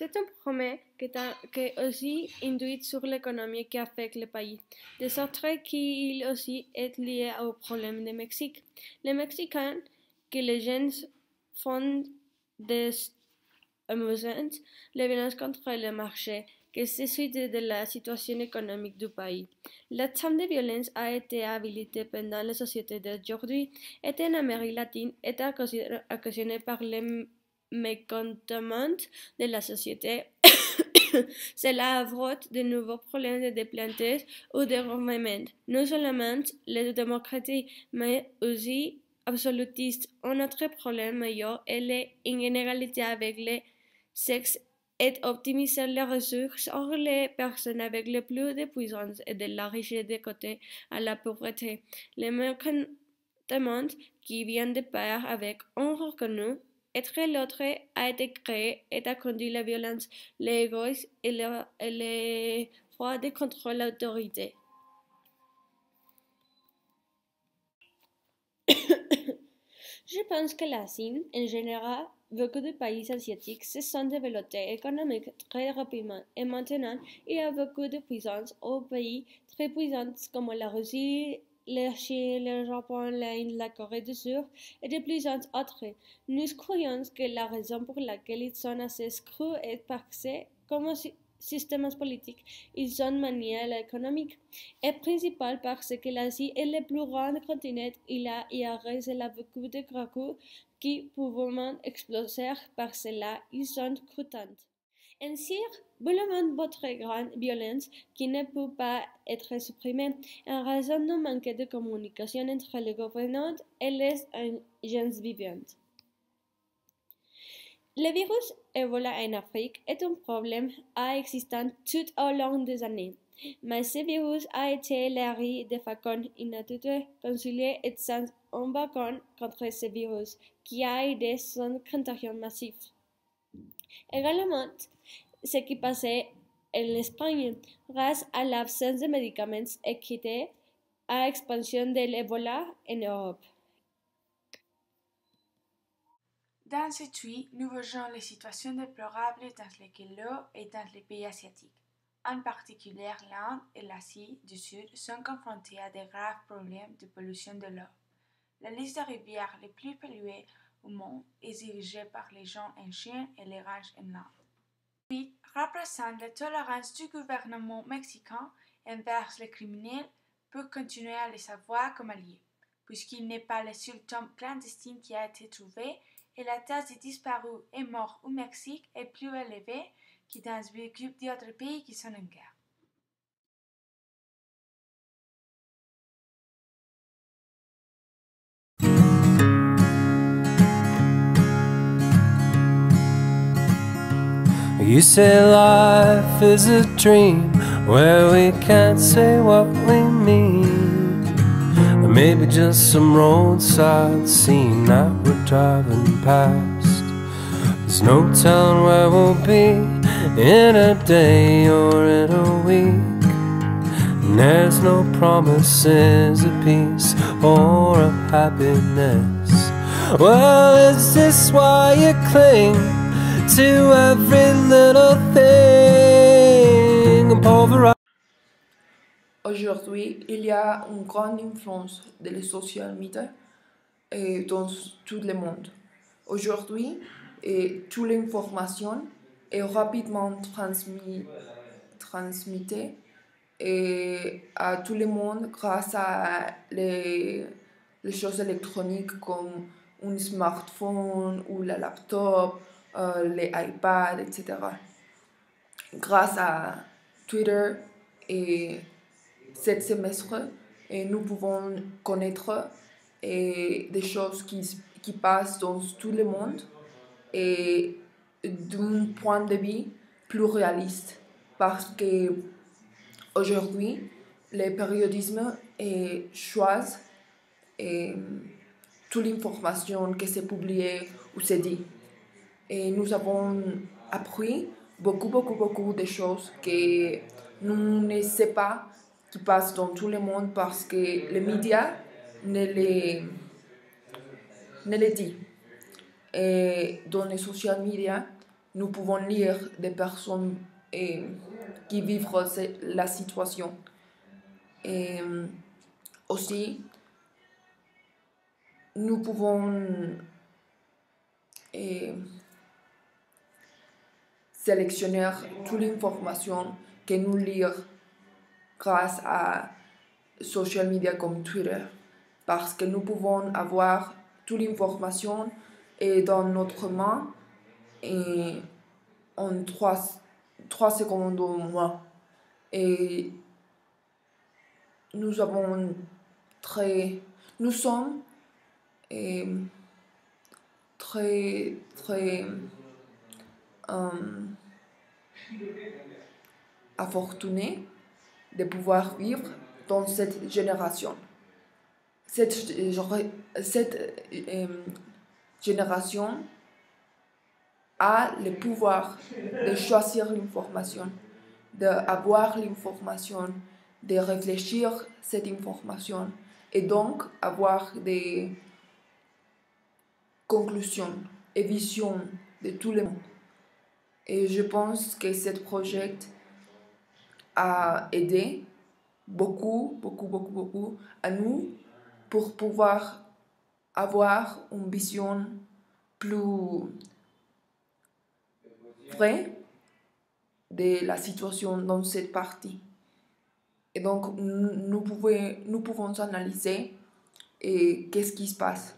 C'est un problème qui est aussi induit sur l'économie qui affecte le pays, de sorte qu'il aussi est lié au problème du Mexique. Les Mexicains, que les jeunes font des amusantes, les violences contre le marché, que c'est suite de la situation économique du pays. La trame de violence a été habilitée pendant la société d'aujourd'hui et en Amérique latine est occasionnée par les mécontentement de la société. Cela abrite de nouveaux problèmes de déplaintes ou de gouvernement. Non seulement les démocraties, mais aussi absolutistes. Un autre problème majeur est l'inégalité avec les sexes et optimiser les ressources. Or, les personnes avec le plus de puissance et de la richesse de côté à la pauvreté. Le mécontentement qui vient de pair avec un reconnu être l'autre a été créé et a conduit la violence, l'égoïsme et l'effroi de contrôler l'autorité. Je pense que la Chine, en général, beaucoup de pays asiatiques se sont développés économiquement très rapidement et maintenant il y a beaucoup de puissance aux pays très puissants comme la Russie, la Chine, le Japon, l'Inde, la Corée du Sud et de plusieurs autres. Nous croyons que la raison pour laquelle ils sont assez scrupuleux est parce que, comme systèmes politiques, ils ont manié l'économique. Et principal parce que l'Asie est le plus grand continent, il y a beaucoup de gros qui peuvent exploser par cela, ils sont croûtants. Ainsi, boulement votre grande violence qui ne peut pas être supprimée en raison d'un manque de communication entre les gouvernants et les gens vivants. Le virus Ebola en Afrique est un problème existant tout au long des années, mais ce virus a été élargi de façon inattendue, consulé et sans un vaccin contre ce virus, qui a aidé son contagion massive. Également, ce qui passait en Espagne, grâce à l'absence de médicaments équités, à l'expansion de l'Ebola en Europe. Dans ce tweet, nous voyons les situations déplorables dans lesquelles l'eau est dans les pays asiatiques. En particulier, l'Inde et l'Asie du Sud sont confrontées à de graves problèmes de pollution de l'eau. La liste des rivières les plus polluées au monde est dirigée par les gens en Chine et les ranges en Inde. Le tweet représente la tolérance du gouvernement mexicain envers les criminels pour continuer à les avoir comme alliés, puisqu'il n'est pas le seul tombe clandestin qui a été trouvé et la taxe des disparus et morts au Mexique est plus élevée que dans beaucoup d'autres pays qui sont en guerre. You say life is a dream where we can't say what we mean, or maybe just some roadside scene that we're driving past. There's no telling where we'll be in a day or in a week, and there's no promises of peace or of happiness. Well, is this why you cling to every little thing? Aujourd'hui, il y a une grande influence des social media dans tout le monde. Aujourd'hui, toute l'information est rapidement transmise à tout le monde grâce à les choses électroniques comme un smartphone ou la laptop, les iPads, etc. Grâce à Twitter et cette semestre, nous pouvons connaître des choses qui passent dans tout le monde et d'un point de vue plus réaliste, parce que aujourd'hui le périodisme choisit toute l'information qui s'est publiée ou s'est dit, et nous avons appris beaucoup de choses que nous ne savons pas qui passent dans tout le monde parce que les médias ne les disent. Et dans les social media, nous pouvons lire des personnes qui vivent la situation. Et aussi, nous pouvons sélectionner toute l'information que nous lisons grâce à social media comme Twitter, parce que nous pouvons avoir toute l'information dans notre main et en 3 secondes au moins. Et nous sommes très afortunés de pouvoir vivre dans cette génération. Cette génération a le pouvoir de choisir l'information, d'avoir l'information, de réfléchir cette information et donc avoir des conclusions et visions de tout le monde. Et je pense que ce projet a aidé beaucoup à nous pour pouvoir avoir une vision plus vraie de la situation dans cette partie. Et donc, nous pouvons analyser qu'est-ce qui se passe.